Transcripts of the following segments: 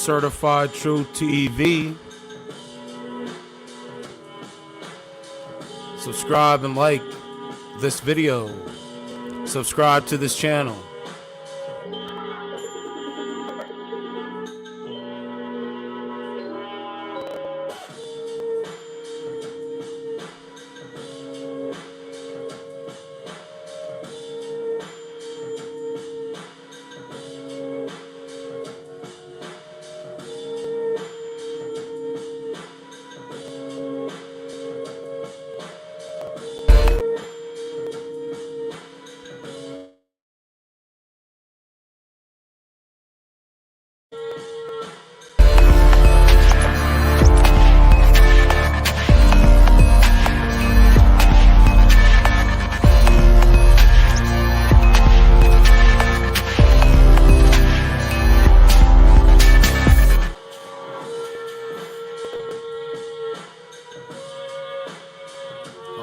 Certified True TV. Subscribe and like this video. Subscribe to this channel.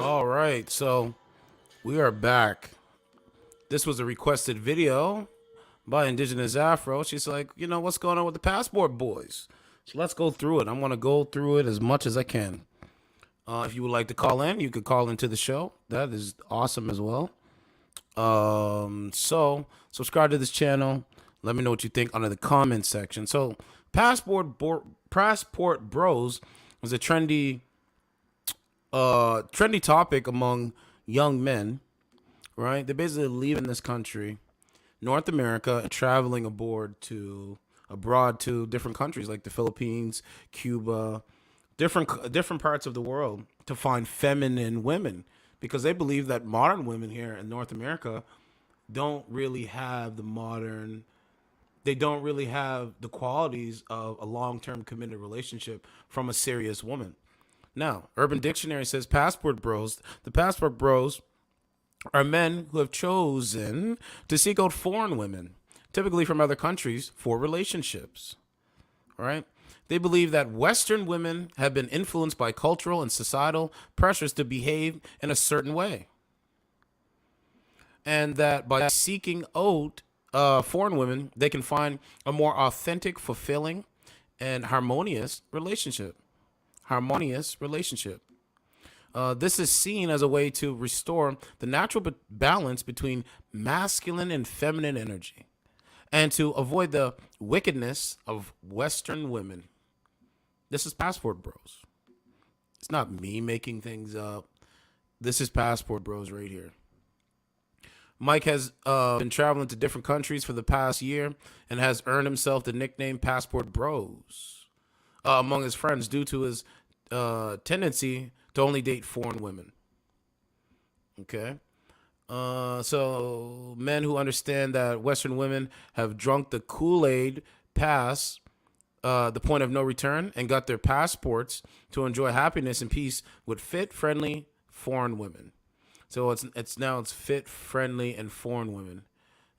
All right, so we are back. This was a requested video by Indigenous Afro. She's like, what's going on with the Passport Boys? So let's go through it. I'm going to go through it as much as I can. If you would like to call in, you could call into the show. That is awesome as well. So subscribe to this channel. Let me know what you think under the comment section. So Passport Bros was a trendy topic among young men, right? They're basically leaving this country, North America, and traveling abroad to different countries like the Philippines, Cuba, different parts of the world to find feminine women, because they believe that modern women here in North America don't really have the qualities of a long-term committed relationship from a serious woman. Now, Urban Dictionary says the Passport Bros are men who have chosen to seek out foreign women, typically from other countries, for relationships. All right? They believe that Western women have been influenced by cultural and societal pressures to behave in a certain way, and that by seeking out foreign women, they can find a more authentic, fulfilling, and harmonious relationship. This is seen as a way to restore the natural balance between masculine and feminine energy, and to avoid the wickedness of Western women. This is Passport Bros. It's not me making things up. This is Passport Bros right here. Mike has been traveling to different countries for the past year and has earned himself the nickname Passport Bros among his friends due to his tendency to only date foreign women. Okay. So men who understand that Western women have drunk the Kool-Aid past the point of no return and got their passports to enjoy happiness and peace with fit, friendly, foreign women. So it's fit, friendly, and foreign women.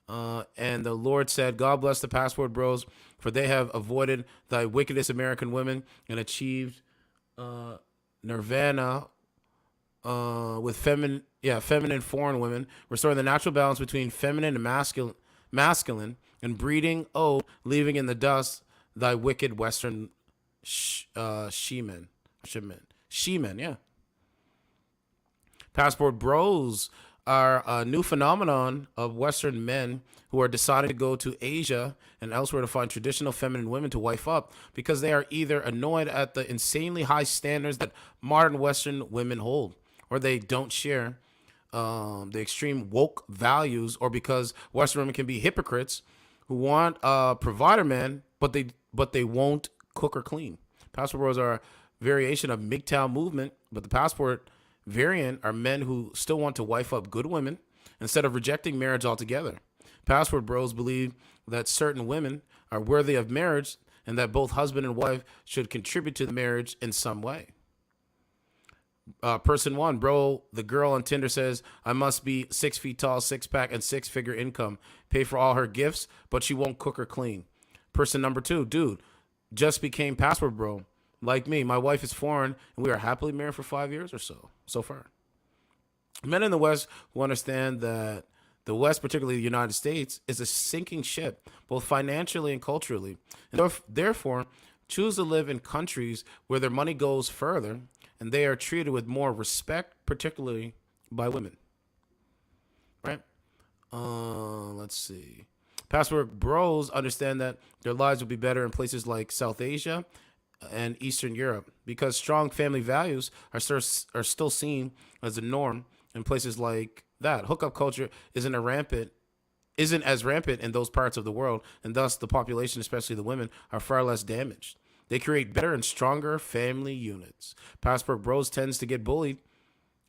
And the Lord said, God bless the Passport Bros, for they have avoided thy wickedest American women and achieved nirvana with feminine foreign women, restoring the natural balance between feminine and masculine, and breeding, leaving in the dust thy wicked Western she-men, yeah. Passport Bros are a new phenomenon of Western men who are deciding to go to Asia and elsewhere to find traditional feminine women to wife up, because they are either annoyed at the insanely high standards that modern Western women hold, or they don't share the extreme woke values, or because Western women can be hypocrites who want a provider man, but they won't cook or clean. Passport Bros are a variation of MGTOW movement, but the Passport variant are men who still want to wife up good women instead of rejecting marriage altogether. Passport Bros believe that certain women are worthy of marriage and that both husband and wife should contribute to the marriage in some way. Person one, bro, the girl on Tinder says, I must be 6 feet tall, six pack, and six-figure income. Pay for all her gifts, but she won't cook or clean. Person number two, dude, just became Passport Bro. Like me, my wife is foreign, and we are happily married for 5 years or so far. Men in the West who understand that The West, particularly the United States, is a sinking ship, both financially and culturally. And therefore, choose to live in countries where their money goes further and they are treated with more respect, particularly by women. Right? Let's see. Passport bros understand that their lives will be better in places like South Asia and Eastern Europe because strong family values are still seen as a norm in places like that. Hookup culture isn't as rampant in those parts of the world, and thus the population, especially the women, are far less damaged. They create better and stronger family units. Passport bros tends to get bullied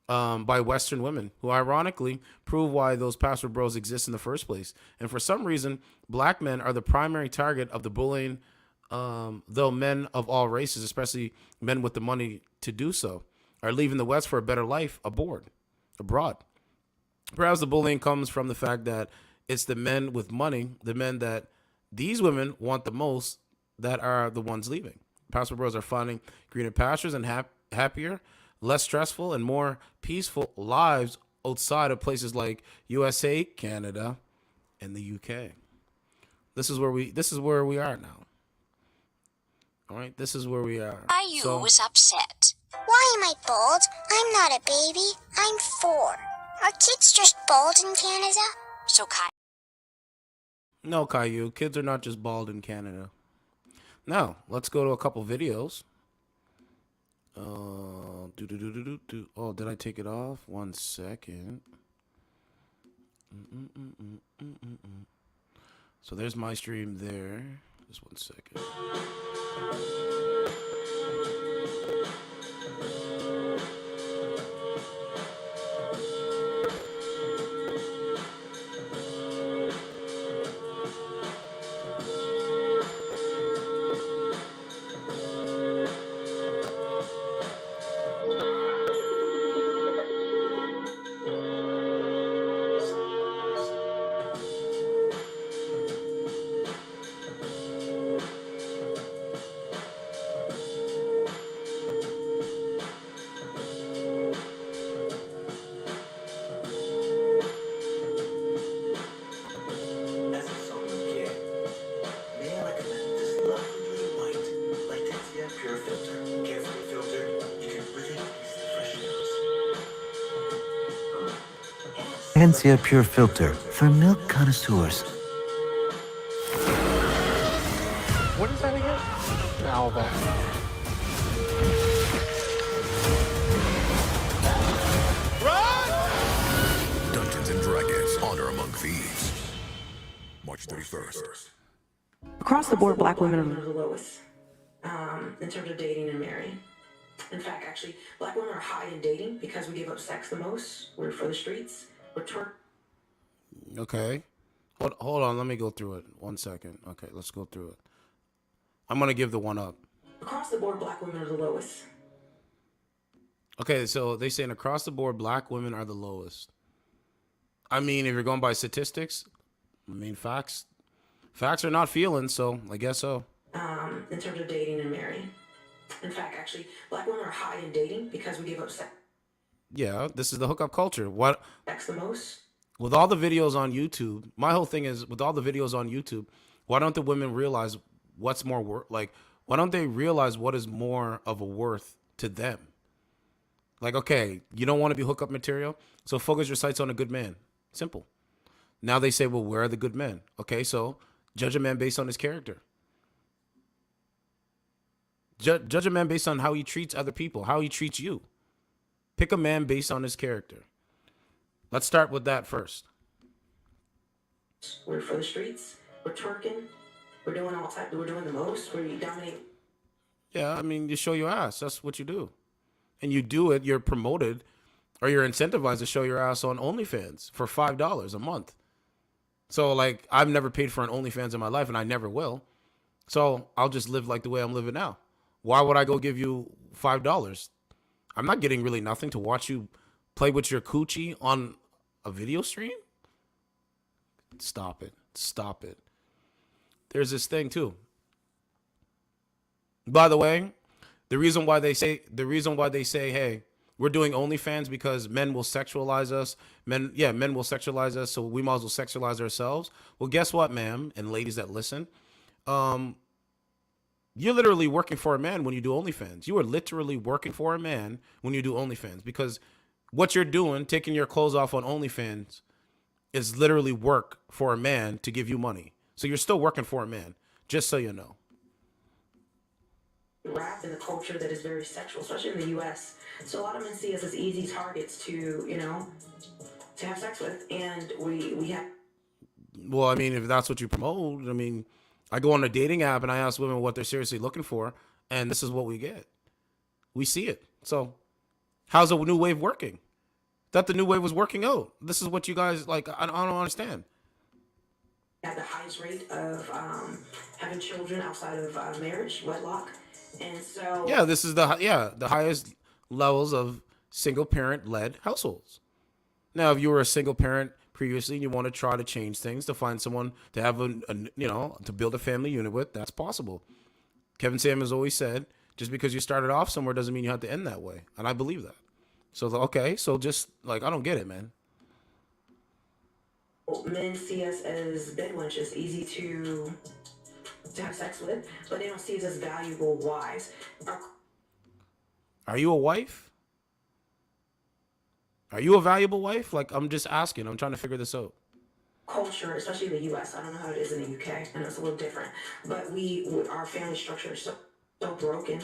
by Western women, who ironically prove why those passport bros exist in the first place. And for some reason, black men are the primary target of the bullying, though men of all races, especially men with the money to do so, are leaving the West for a better life abroad. Perhaps the bullying comes from the fact that it's the men with money, the men that these women want the most, that are the ones leaving. Passport bros are finding greener pastures and happier, less stressful, and more peaceful lives outside of places like USA, Canada, and the UK. This is where we are now. All right, this is where we are. Caillou was upset. Why am I bald? I'm not a baby. I'm 4. Are kids just bald in Canada? So No, Caillou, kids are not just bald in Canada. Now, let's go to a couple videos. Oh, did I take it off? 1 second. So there's my stream there. Just 1 second. Valencia Pure Filter for milk connoisseurs. What is that again? All that. Dungeons and Dragons: Honor Among Thieves. March 31st. Across the board, black women are the lowest in terms of dating and marrying. In fact, actually, black women are high in dating because we give up sex the most. We're for the streets. We're Okay. Hold on. Let me go through it. 1 second. Okay, let's go through it. I'm going to give the one up. Across the board, black women are the lowest. Okay, so they saying across the board, black women are the lowest. I mean, if you're going by statistics, I mean, facts are not feelings, so I guess so. In terms of dating and marrying. In fact, actually, black women are high in dating because we give up sex. Yeah, this is the hookup culture. What? Sex the most. With all the videos on YouTube, my whole thing is with all the videos on YouTube, why don't the women realize what's more worth? Like, why don't they realize what is more of a worth to them? Like, okay, you don't want to be hookup material, so focus your sights on a good man. Simple. Now they say, well, where are the good men? Okay, so judge a man based on his character. Judge a man based on how he treats other people, how he treats you. Pick a man based on his character. Let's start with that first. We're for the streets. We're twerking. We're doing all type. We're doing the most. We dominate. Yeah, I mean, you show your ass. That's what you do. And you do it, you're promoted or you're incentivized to show your ass on OnlyFans for $5 a month. So, like, I've never paid for an OnlyFans in my life, and I never will. So I'll just live like the way I'm living now. Why would I go give you $5? I'm not getting really nothing to watch you play with your coochie on a video stream. Stop it. Stop it. There's this thing too. By the way, the reason why they say, hey, we're doing OnlyFans because men will sexualize us. Men will sexualize us, so we might as well sexualize ourselves. Well, guess what, ma'am, and ladies that listen, you're literally working for a man when you do OnlyFans. You are literally working for a man when you do OnlyFans, because what you're doing, taking your clothes off on OnlyFans, is literally work for a man to give you money. So you're still working for a man, just so you know. Wrapped in a culture that is very sexual, especially in the U.S. So a lot of men see us as easy targets to, to have sex with, and we have. Well, I mean, if that's what you promote, I mean, I go on a dating app and I ask women what they're seriously looking for, and this is what we get. We see it. So how's the new wave working? That the new wave was working out. This is what you guys like. I don't understand. Have the highest rate of having children outside of marriage, wedlock, and so yeah, this is the highest levels of single parent led households. Now, if you were a single parent previously and you want to try to change things to find someone to have to build a family unit with, that's possible. Kevin Samuels has always said, just because you started off somewhere doesn't mean you have to end that way, and I believe that. So okay, so just like I don't get it, man. Men see us as bed wenches, easy to have sex with, but they don't see us as valuable wives. Are you a wife? Are you a valuable wife? Like, I'm just asking. I'm trying to figure this out. Culture, especially in the U.S., I don't know how it is in the UK, and it's a little different. But our family structure is so broken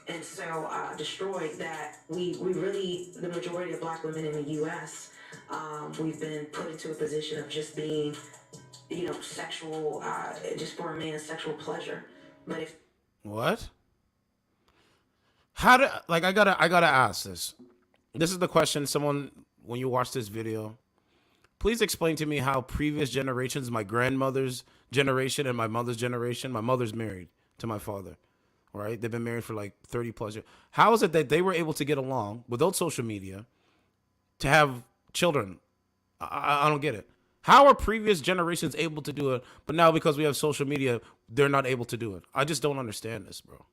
and so destroyed that we really, the majority of black women in the U.S., we've been put into a position of just being, sexual, just for a man's sexual pleasure. But if what? I gotta ask this. This is the question. Someone, when you watch this video, please explain to me how previous generations, my grandmother's generation and my mother's generation, my mother's married to my father, right? They've been married for like 30 plus years. How is it that they were able to get along without social media to have children? I don't get it. How are previous generations able to do it, but now because we have social media, they're not able to do it? I just don't understand this, bro.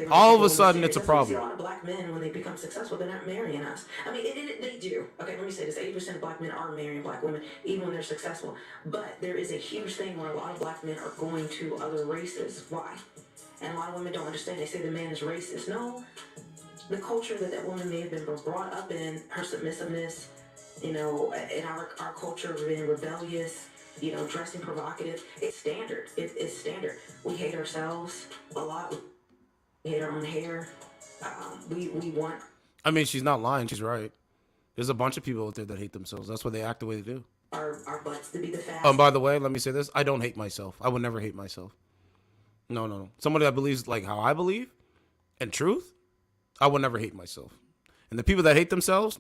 All of a sudden, it's a problem. A lot of black men, when they become successful, they're not marrying us. I mean, they do. Okay, let me say this. 80% of black men are marrying black women, even when they're successful. But there is a huge thing where a lot of black men are going to other races. Why? And a lot of women don't understand. They say the man is racist. No. The culture that woman may have been brought up in, her submissiveness, in our culture of being rebellious, dressing provocative, it's standard. It's standard. We hate ourselves a lot. We hate our own hair. We want. I mean, she's not lying. She's right. There's a bunch of people out there that hate themselves. That's why they act the way they do. Our butts to be the fast. By the way, let me say this. I don't hate myself. I would never hate myself. No. Somebody that believes like how I believe and truth, I would never hate myself. And the people that hate themselves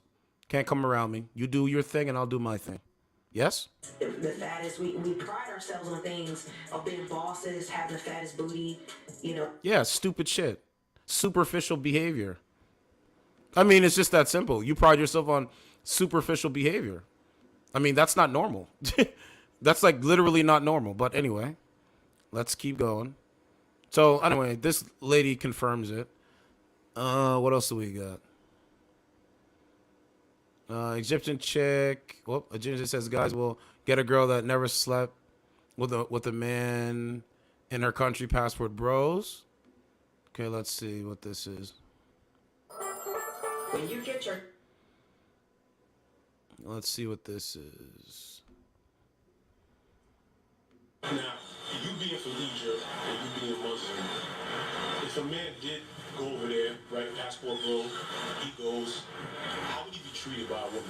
can't come around me. You do your thing and I'll do my thing. Yes? The fattest, we pride ourselves on things of being bosses, having the fattest booty, Yeah, stupid shit. Superficial behavior. I mean, it's just that simple. You pride yourself on superficial behavior. I mean, that's not normal. That's like literally not normal. But anyway, let's keep going. So anyway, this lady confirms it. What else do we got? Egyptian chick. Well, Egyptian says guys will get a girl that never slept with a man in her country. Passport bros. Okay, let's see what this is. when you get your. Let's see what this is. Now, you being from Egypt and you being Muslim, if a man did go over there, right, passport bro, he goes, how would he be treated by a woman?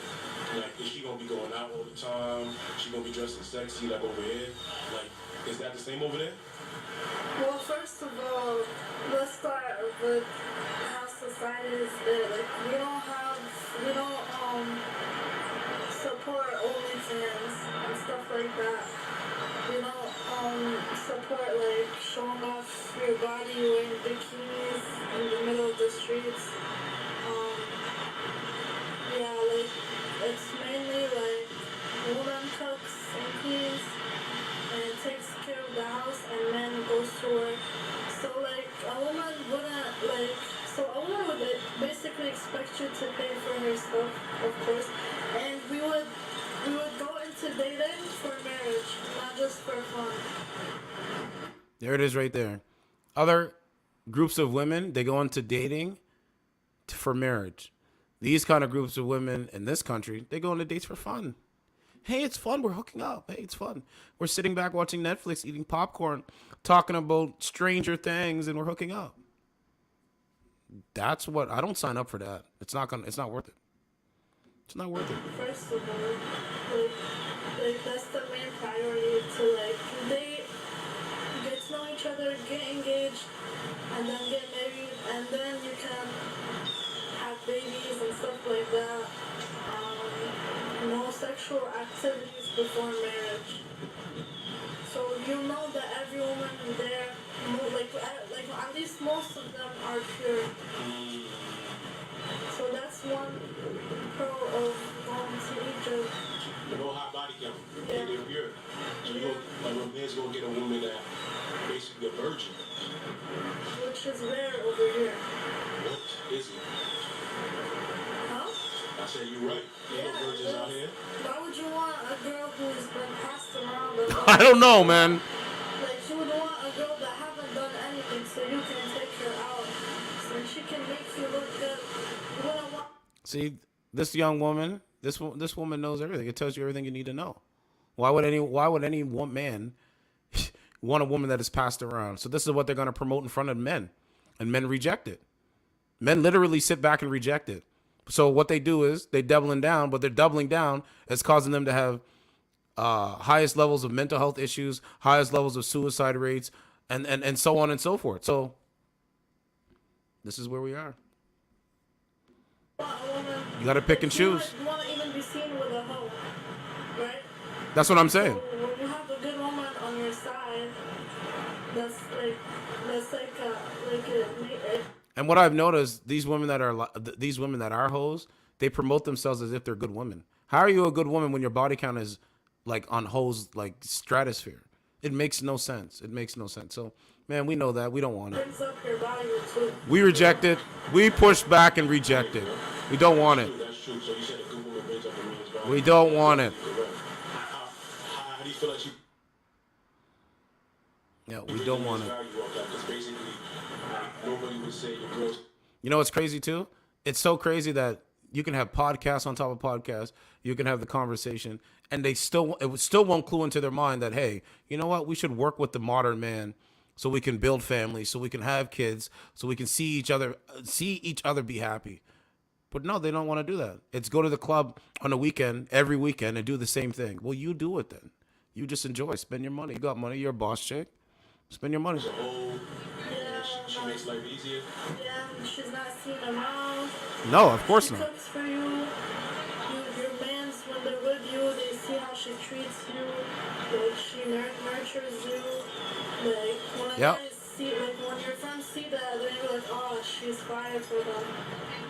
Like, is she gonna be going out all the time? Is she gonna be dressing sexy like over here? Like, is that the same over there? Well, first of all, let's start with how society is there. Like, we don't support OnlyFans and stuff like that. We don't support like showing off your body wearing bikinis in the middle of the streets. Yeah, like it's mainly like woman cooks and cleans and takes care of the house and men goes to work. So like a woman would they basically expect you to pay for her stuff, of course. And we would go into dating for marriage, not just for fun. There it is right there. Other groups of women, they go into dating for marriage. These kind of groups of women in this country, they go into dates for fun. Hey, it's fun. We're hooking up. Hey, it's fun. We're sitting back watching Netflix, eating popcorn, talking about Stranger Things, and we're hooking up. That's what I don't sign up for that. It's not worth it. It's not worth it. First of all, like that's the main priority to like date, get to know each other, get engaged, and then get married, and then you can have babies and stuff like that. No sexual activities before marriage. So you know that every woman there, like at least most of them are pure. So that's one pro of going to Egypt. No hot body count. Yeah. They're pure. So you like a man's gonna get a woman that basically a virgin. Which is rare over here. What is it? Huh? I said you right. Ain't no virgins out here. Why would you want a girl who's been passed around? I don't know, man. Like you would want a girl that haven't done anything, so you can take her out, so she can make you look good. You wouldn't want. See, this young woman, this woman knows everything. It tells you everything you need to know. Why would any one man want a woman that is passed around? So this is what they're going to promote in front of men, and men reject it. Men literally sit back and reject it. So what they do is they doubling down, but they're doubling down is causing them to have highest levels of mental health issues, highest levels of suicide rates, and so on and so forth. So this is where we are. You got to pick and choose. You want to even be seen with a hoe, right? That's what I'm saying. So when you have a good woman on your side, that's like a And what I've noticed, these women that are hoes, they promote themselves as if they're good women. How are you a good woman when your body count is like on hoes like stratosphere? It makes no sense. It makes no sense. So, man, we know that. We don't want it. brings up your value too. We reject it. We push back and reject it. We don't want it. That's true. So you said a good woman brings up a man's value. We don't want it. Correct. How do you feel like you? Yeah, we don't want it. Because basically, nobody would say your girls. You know what's crazy too? It's so crazy that you can have podcasts on top of podcasts. You can have the conversation, and it still won't clue into their mind that, hey, you know what? We should work with the modern man so we can build families, so we can have kids, so we can see each other be happy. But no, they don't want to do that. It's go to the club on a weekend, every weekend, and do the same thing. Well, you do it then. You just enjoy. Spend your money. You got money. You're a boss chick. Spend your money. She makes life easier. Yeah, she's not seen around. No, of course She not. cooks for you. Your mans, when they're with you, they see how she treats you. Like she nurtures you. Like when Yep. guys see, like when your friends see that, they're gonna be like, oh, she's fire for them.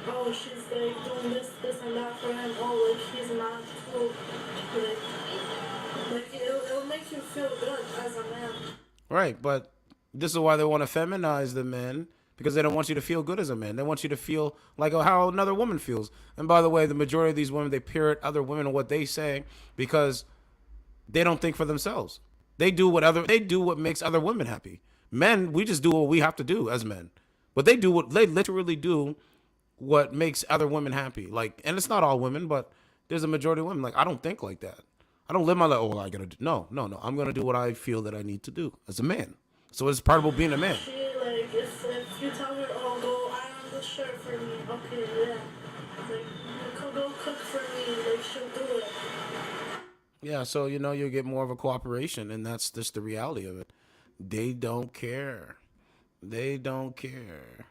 Oh, she's like doing this and that for him. Oh, like he's not cool. Like it'll make you feel good as a man. Right, but this is why they want to feminize the men, because they don't want you to feel good as a man. They want you to feel like how another woman feels. And by the way, the majority of these women, they parrot other women and what they say because they don't think for themselves. They do what makes other women happy. Men, we just do what we have to do as men. But they literally do what makes other women happy. Like, and it's not all women, but there's a majority of women. Like, I don't think like that. I don't live my life, oh, I gotta do. No. I'm gonna do what I feel that I need to do as a man. So it's part of being a man. She, like, if you tell her, oh, go iron the shirt for me, okay, yeah. Like, go cook for me, like, she'll do it. Yeah, so, you get more of a cooperation, and that's just the reality of it. They don't care. They don't care.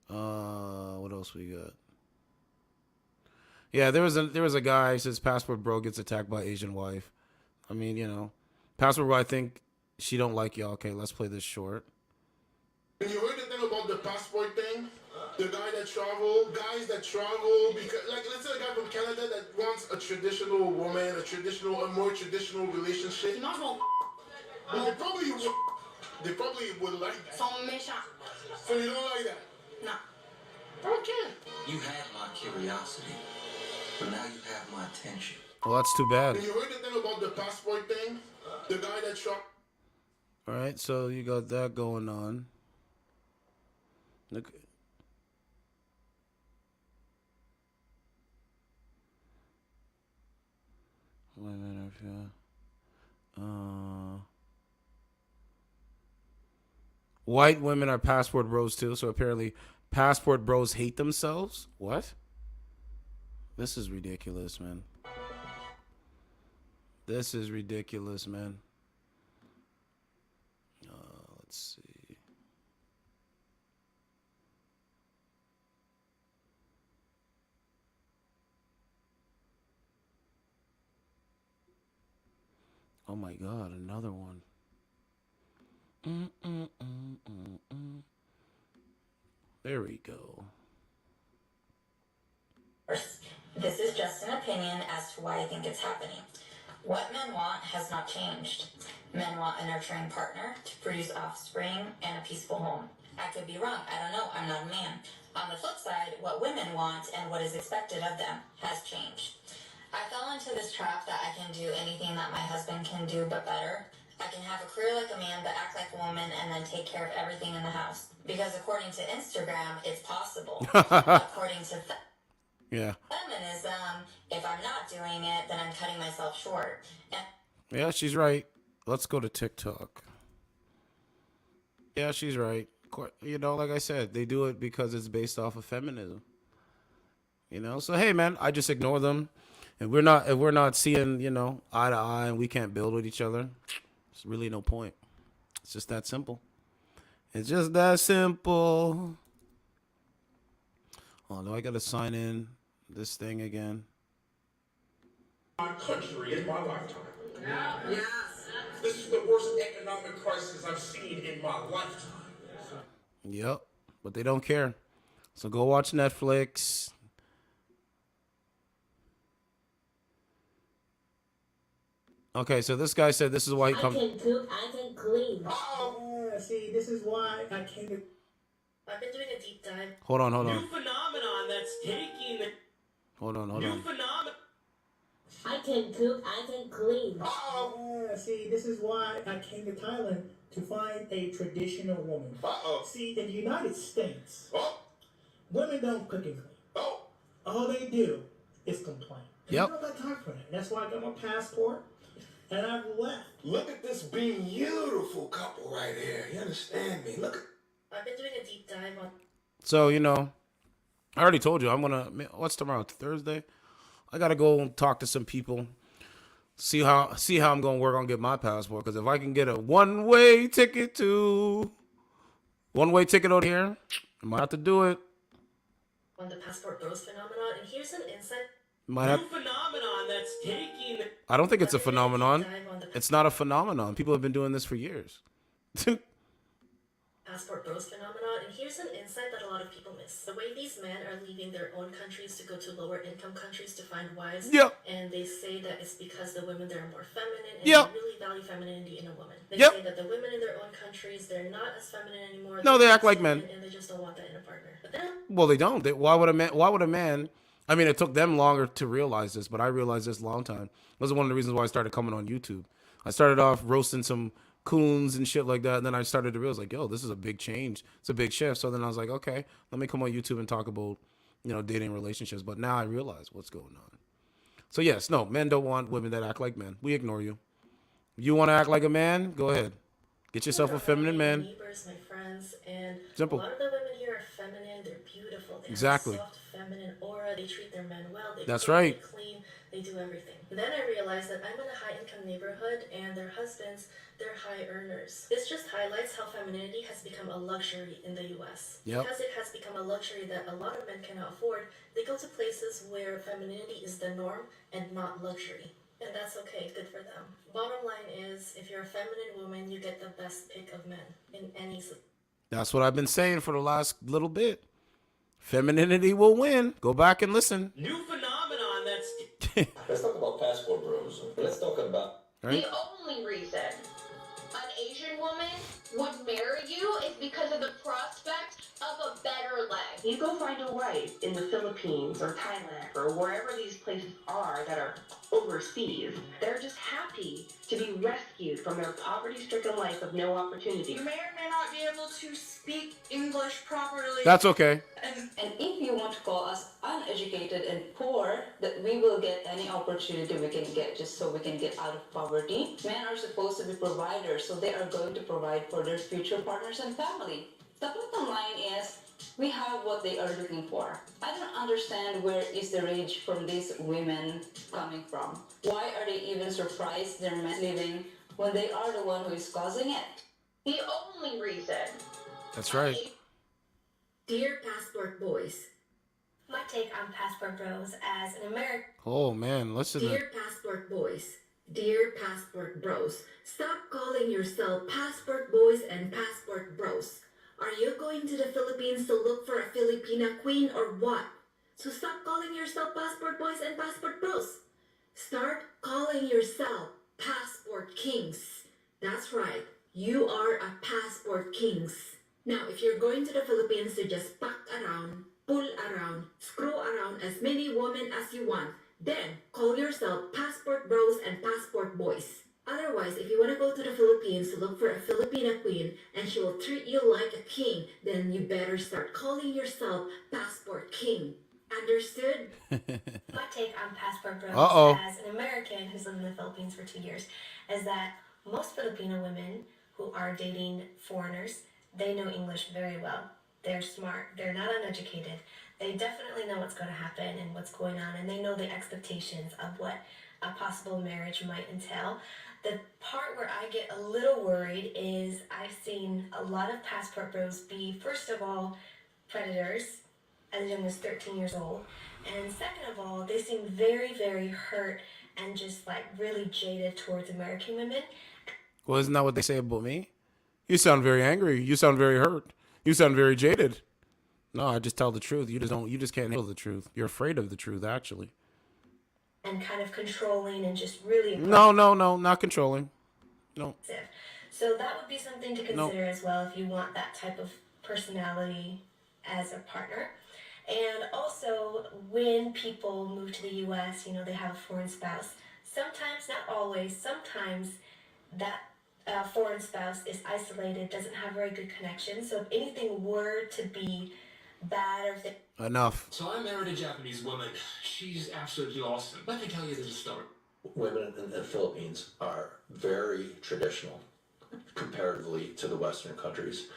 What else we got? Yeah, there was a guy who says Passport Bro gets attacked by Asian wife. I mean, Passport Bro, I think she don't like y'all. Okay, let's play this short. When you heard the thing about the passport thing, the guys that travel, because like let's say a guy from Canada that wants a traditional woman, a more traditional relationship. They probably would like that. So you don't like that? No. So now you have my attention. Well, that's too bad. And you heard the thing about the passport thing? The guy that shot. All right, so you got that going on. Look. Wait a minute, white women are passport bros too, so apparently passport bros hate themselves? What? This is ridiculous, man. This is ridiculous, man. Let's see. Oh my God, another one. There we go. This is just an opinion as to why I think it's happening. What men want has not changed. Men want a nurturing partner to produce offspring and a peaceful home. I could be wrong. I don't know. I'm not a man. On the flip side, what women want and what is expected of them has changed. I fell into this trap that I can do anything that my husband can do but better. I can have a career like a man but act like a woman and then take care of everything in the house. Because according to Instagram, it's possible. According to feminism, if I'm not doing it, then I'm cutting myself short. Yeah, she's right. Let's go to TikTok. Yeah, she's right. You know, like I said, they do it because it's based off of feminism. You know, so hey, man, I just ignore them. And if we're not seeing, you know, eye to eye and we can't build with each other, there's really no point. It's just that simple. It's just that simple. Oh, do I got to sign in this thing again? My country in my lifetime. Yes. This is the worst economic crisis I've seen in my lifetime. Yep, but they don't care. So go watch Netflix. Okay, so this guy said this is why he comes. I can cook, I can clean. Oh, see, this is why I came to. I've been doing a deep dive. Hold on. New phenomenon that's taking. Hold on. New phenomenon. I can cook, I can clean. Oh, see, this is why I came to Thailand to find a traditional woman. See, in the United States, women don't cook and clean. All they do is complain. Yep. I don't got time for that. That's why I got my passport. And I've left. Look at this beautiful couple right here. You understand me? Look at. I've been doing a deep dive on. So, you know, I already told you what's tomorrow? Thursday? I got to go and talk to some people. See how I'm going to work on getting my passport. Because if I can get a one-way ticket over here, I might have to do it. On the passport bros phenomenon. And here's an insight. New phenomenon that's taking. I don't think it's a phenomenon. It's not a phenomenon. People have been doing this for years. Passport bros phenomenon, and here's an insight that a lot of people miss. The way these men are leaving their own countries to go to lower income countries to find wives, and they say that it's because the women there are more feminine and they really value femininity in a woman. They say that the women in their own countries, they're not as feminine anymore. No, they act like men. And they just don't want that in a partner. But then, well, they don't. Why would a man? I mean, it took them longer to realize this, but I realized this a long time. It was one of the reasons why I started coming on YouTube. I started off roasting some coons and shit like that, and then I started to realize, like, yo, this is a big change. It's a big shift. So then I was like, okay, let me come on YouTube and talk about, you know, dating relationships. But now I realize what's going on. So yes, no, men don't want women that act like men. We ignore you. You want to act like a man? Go ahead. Get yourself a feminine man. my neighbors, my friends, and Simple. a lot of the women here are feminine. They're beautiful. They Exactly. have a soft feminine aura. They treat their men well. They That's cook, right. They clean. They do everything. Then I realized that I'm in a high-income neighborhood, and their husbands, they're high earners. This just highlights how femininity has become a luxury in the U.S. Yep. Because it has become a luxury that a lot of men cannot afford, they go to places where femininity is the norm and not luxury. And that's okay, good for them. Bottom line is, if you're a feminine woman, you get the best pick of men in any. That's what I've been saying for the last little bit. Femininity will win. Go back and listen. New phenomenon that's. Let's talk about passport bros. Let's talk about. Right? The only reason an Asian woman would marry you is because of the prospect of a better life. You go find a wife in the Philippines or Thailand or wherever these places are that are overseas. They're just happy to be rescued from their poverty-stricken life of no opportunity. You may or may not be able to speak English properly. That's okay. And if you want to call us uneducated and poor, that we will get any opportunity we can get just so we can get out of poverty. Men are supposed to be providers, so they are going to provide for their future partners and family. The bottom line is, we have what they are looking for. I don't understand where is the rage from these women coming from. Why are they even surprised their men leaving when they are the one who is causing it? The only reason. That's right. Dear Passport Boys, my take on Passport Bros as an American. Oh man, listen to Dear Passport Boys, dear Passport Bros, stop calling yourself Passport Boys and Passport Bros. Are you going to the Philippines to look for a Filipina queen or what? So stop calling yourself Passport Boys and Passport Bros. Start calling yourself Passport Kings. That's right, you are a Passport Kings. Now, if you're going to the Philippines to just pack around, pull around, screw around as many women as you want, then call yourself Passport Bros and Passport Boys. Otherwise, if you want to go to the Philippines to look for a Filipina queen and she will treat you like a king, then you better start calling yourself Passport King. Understood? My take on Passport Bros as an American who's lived in the Philippines for 2 years is that most Filipino women who are dating foreigners, they know English very well. They're smart. They're not uneducated. They definitely know what's going to happen and what's going on, and they know the expectations of what a possible marriage might entail. The part where I get a little worried is I've seen a lot of Passport Bros be, first of all, predators as young as 13 years old. And second of all, they seem very, very hurt and just like really jaded towards American women. Well, isn't that what they say about me? You sound very angry. You sound very hurt. You sound very jaded. No, I just tell the truth. You just can't handle the truth. You're afraid of the truth, actually. And kind of controlling and just really... No, not controlling. No. So that would be something to consider as well if you want that type of personality as a partner. And also, when people move to the U.S., you know, they have a foreign spouse. Sometimes, not always, sometimes that foreign spouse is isolated, doesn't have very good connection. So if anything were to be bad or... Enough. So I married a Japanese woman. She's absolutely awesome. Let me tell you this story. Women in the Philippines are very traditional comparatively to the Western countries.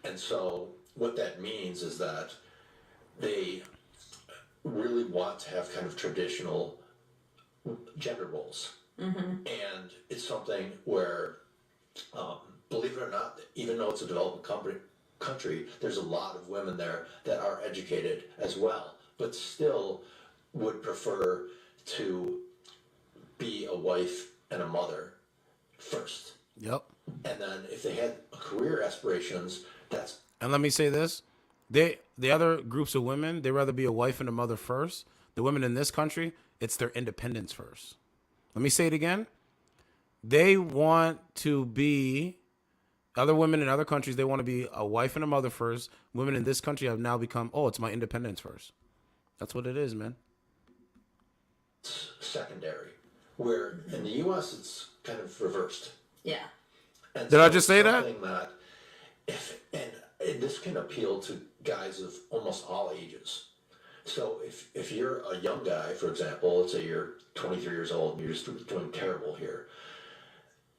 And so what that means is that they really want to have kind of traditional gender roles. Mm-hmm. And it's something where, believe it or not, even though it's a developing country, there's a lot of women there that are educated as well, but still would prefer to be a wife and a mother first. Yep. And then if they had career aspirations, that's... And let me say this. The other groups of women, they rather be a wife and a mother first. The women in this country, it's their independence first. Let me say it again. They want to be... Other women in other countries, they want to be a wife and a mother first. Women in this country have now become, it's my independence first. That's what it is, man. Secondary. Where in the U.S. it's kind of reversed. Yeah. And Did I just say that? And this can appeal to guys of almost all ages. So if you're a young guy, for example, let's say you're 23 years old and you're just doing terrible here,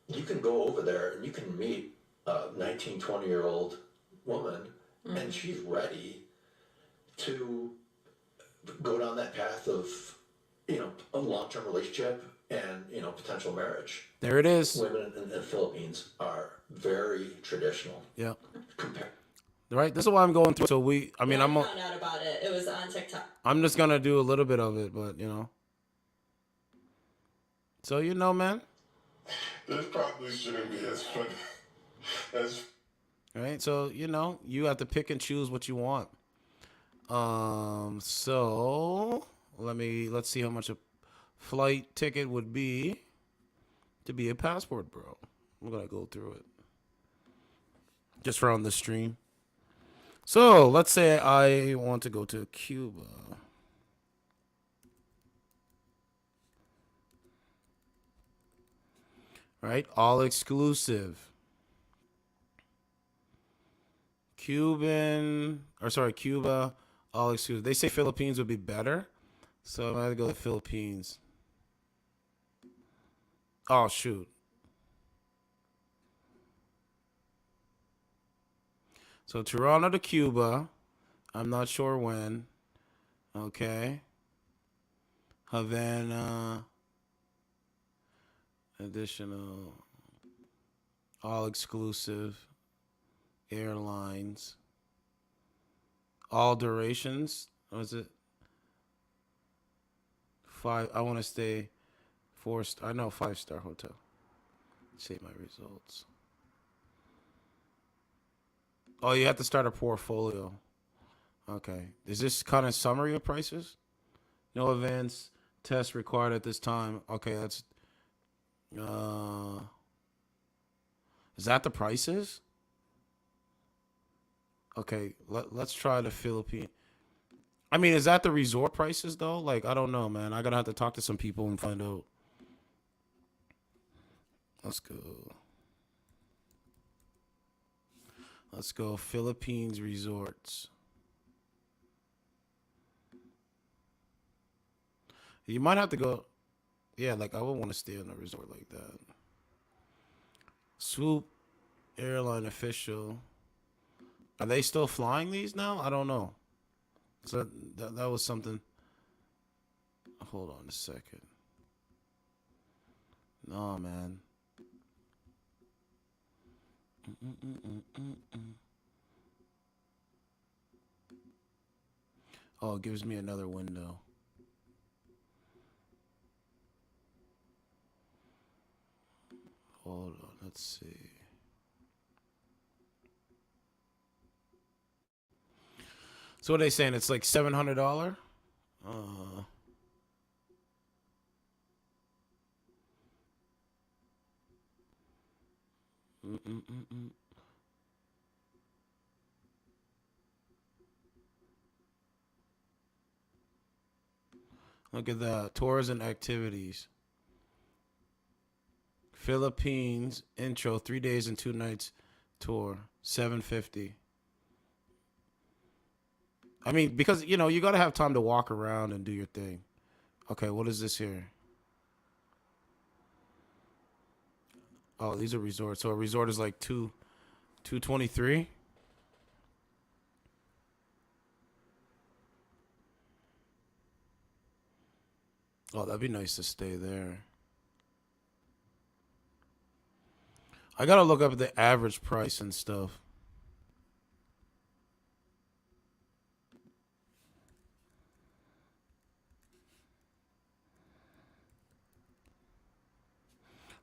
you can go over there and you can meet a 19, 20-year-old woman, and she's ready to go down that path of, a long-term relationship and, potential marriage. There it is. Women in the Philippines are very traditional. Yeah. Right? This is what I'm going through. So I found out about it. It was on TikTok. I'm just going to do a little bit of it, but, So, man. This probably shouldn't be as funny. Right? So, you have to pick and choose what you want. So let's see how much a flight ticket would be to be a Passport Bro. I'm going to go through it. Just for on the stream. So let's say I want to go to Cuba. Right? All exclusive. Cuba, all exclusive. They say Philippines would be better. So I'm going to go to Philippines. Oh, shoot. So Toronto to Cuba. I'm not sure when. Okay. Havana. Additional. All exclusive. Airlines. All durations. Was it? 5. I want to stay 4-star. I know 5-star hotel. Save my results. Oh, you have to start a portfolio. Okay. Is this kind of summary of prices? No advanced tests required at this time. Okay, that's is that the prices? Okay, let's try the Philippines. I mean, is that the resort prices though? Like, I don't know, man. I gotta have to talk to some people and find out. Let's go. Let's go Philippines resorts. You might have to go. Yeah, like I would want to stay in a resort like that. Swoop airline official. Are they still flying these now? I don't know. So that was something. Hold on a second. No, man. Oh, it gives me another window. Hold on, let's see. So what are they saying? It's like $700? Look at that. Tours and activities. Philippines intro 3 days and 2 nights tour $750. I mean, because you know you gotta have time to walk around and do your thing. Okay, what is this here? Oh, these are resorts. So a resort is like $223. Oh, that'd be nice to stay there. I gotta look up the average price and stuff.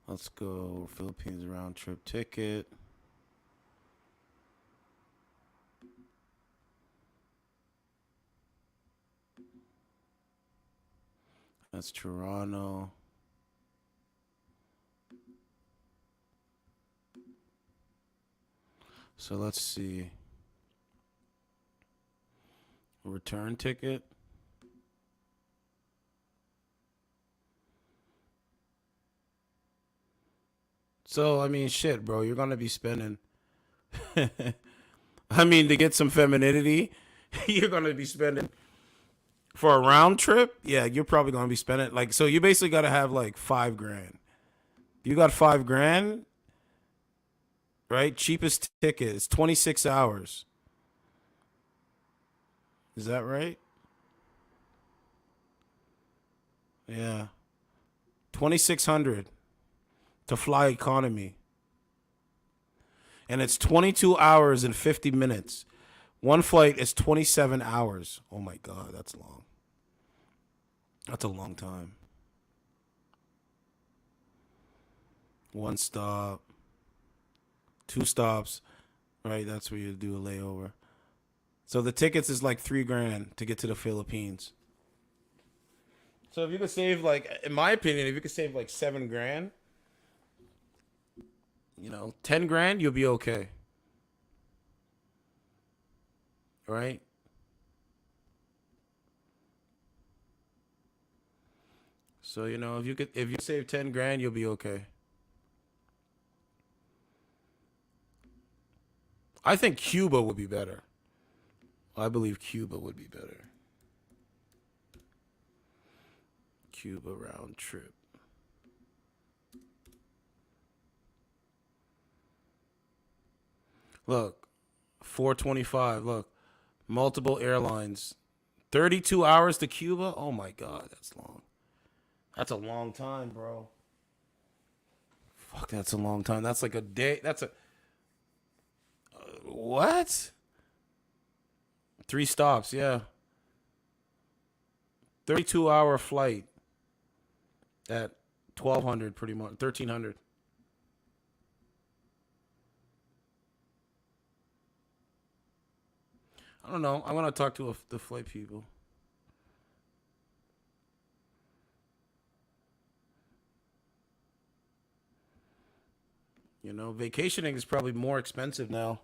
Let's go Philippines round trip ticket. That's Toronto. So let's see. Return ticket. So, I mean, shit, bro. You're going to be spending. I mean, to get some femininity, you're going to be spending. For a round trip, yeah, you're probably going to be spending. Like, so you basically got to have like $5,000. You got $5,000, right? Cheapest ticket is 26 hours. Is that right? Yeah. 2,600 to fly economy. And it's 22 hours and 50 minutes. One flight is 27 hours. Oh my God, that's long. That's a long time. One stop. 2 stops. Right, that's where you do a layover. So the tickets is like $3,000 to get to the Philippines. So if you could save, like, in my opinion, if you could save like $7,000, you know, $10,000, you'll be okay. right? So, you know, if you save 10 grand, you'll be okay. I think Cuba would be better. I believe Cuba would be better. Cuba round trip. Look, 425. Look, multiple airlines. 32 hours to Cuba? Oh my God, that's long. That's a long time, bro. Fuck, that's a long time. That's like a day. That's a... what? 3 stops, yeah. 32-hour flight at 1,200 pretty much. 1,300. I don't know. I want to talk to the flight people. You know, vacationing is probably more expensive now.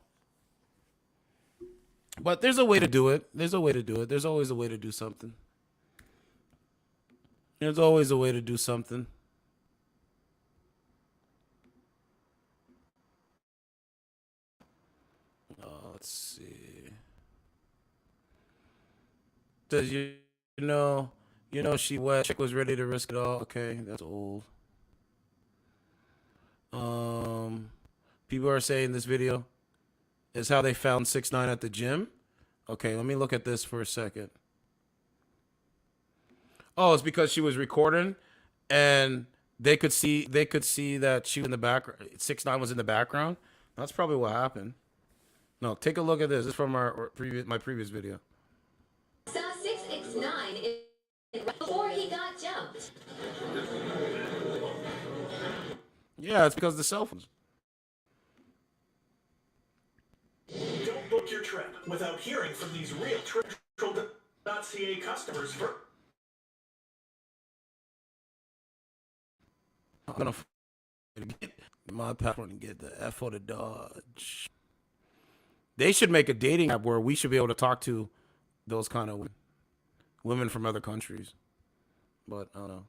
But there's a way to do it. There's a way to do it. There's always a way to do something. There's always a way to do something. Let's see. Does you know she wet. Chick was ready to risk it all. Okay, that's old. People are saying this video is how they found 6ix9ine at the gym. Okay, let me look at this for a second. Oh, it's because she was recording and they could see that she was in the background. 6ix9ine was in the background. That's probably what happened. No, take a look at this. This is from my previous video. Saw 6ix9ine before he got jumped. Yeah, it's because of the cell phones. Don't book your trip without hearing from these real TripCentral.ca customers for... I'm gonna get my passport and get the F out of Dodge. They should make a dating app where we should be able to talk to those kind of women from other countries. But I don't know.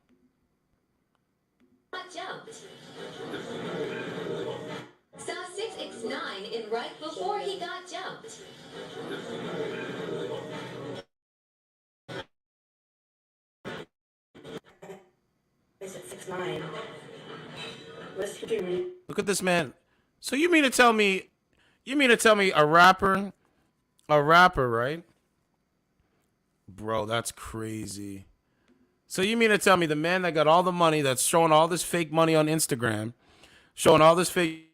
Got jumped. Saw 6ix9ine in right before he got jumped. I said 6ix9ine. Look at this man. So you mean to tell me a rapper, right? Bro, that's crazy. So you mean to tell me the man that got all the money, that's showing all this fake money on Instagram, showing all this fake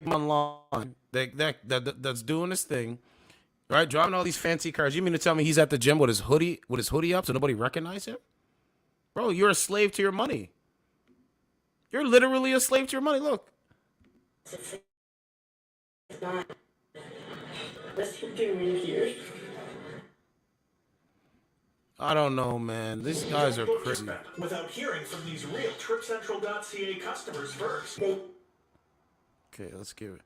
online, that's doing this thing, right? Driving all these fancy cars. You mean to tell me he's at the gym with his hoodie up so nobody recognize him? Bro, you're a slave to your money. You're literally a slave to your money. Look. What's he doing here? I don't know, man. These guys are crazy. Without hearing from these real TripCentral.ca customers first. Okay, let's give it.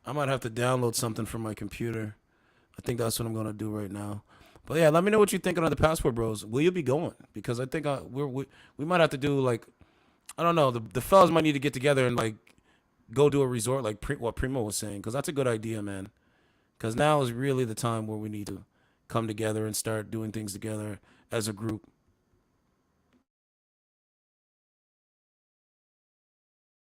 I might have to download something from my computer. I think that's what I'm gonna do right now. But yeah, let me know what you're thinking on the Passport Bros. Will you be going? Because I think we might have to do like, I don't know. The fellas might need to get together and like go to a resort like what Primo was saying. Because that's a good idea, man. Because now is really the time where we need to come together and start doing things together as a group.